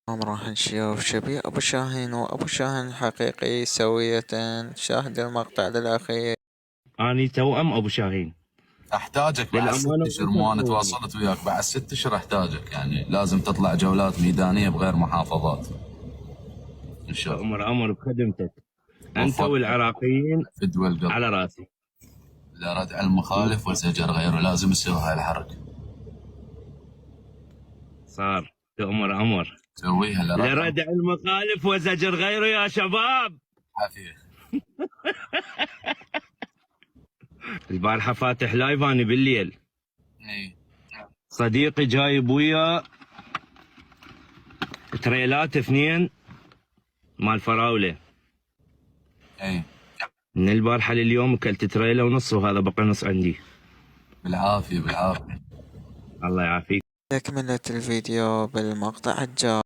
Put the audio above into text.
اليوم راح نشوف شبيه أبو شاهين وأبو شاهين حقيقي سوية. شاهد المقطع للأخير. اني توأم ابو شاهين. احتاجك بعد للامانه 6 اشهر، مو انا تواصلت وياك بعد 6 اشهر احتاجك، يعني لازم تطلع جولات ميدانيه بغير محافظات ان شاء الله. امر بخدمتك انت وفق والعراقيين فدوى القلب على راسي. لردع المخالف وزجر غيره، لازم يصير هاي الحركه. صار امر سويها لردع المخالف وزجر غيره يا شباب. عافيه. البارحه فاتح لايف اني بالليل، اي صديقي جايب ويا تريلات 2 مال فراوله. اي من البارحه لليوم اكلت تريله ونص وهذا بقى نص عندي. بالعافيه بالعافيه. الله يعافيك. تكملة الفيديو بالمقطع الجاي.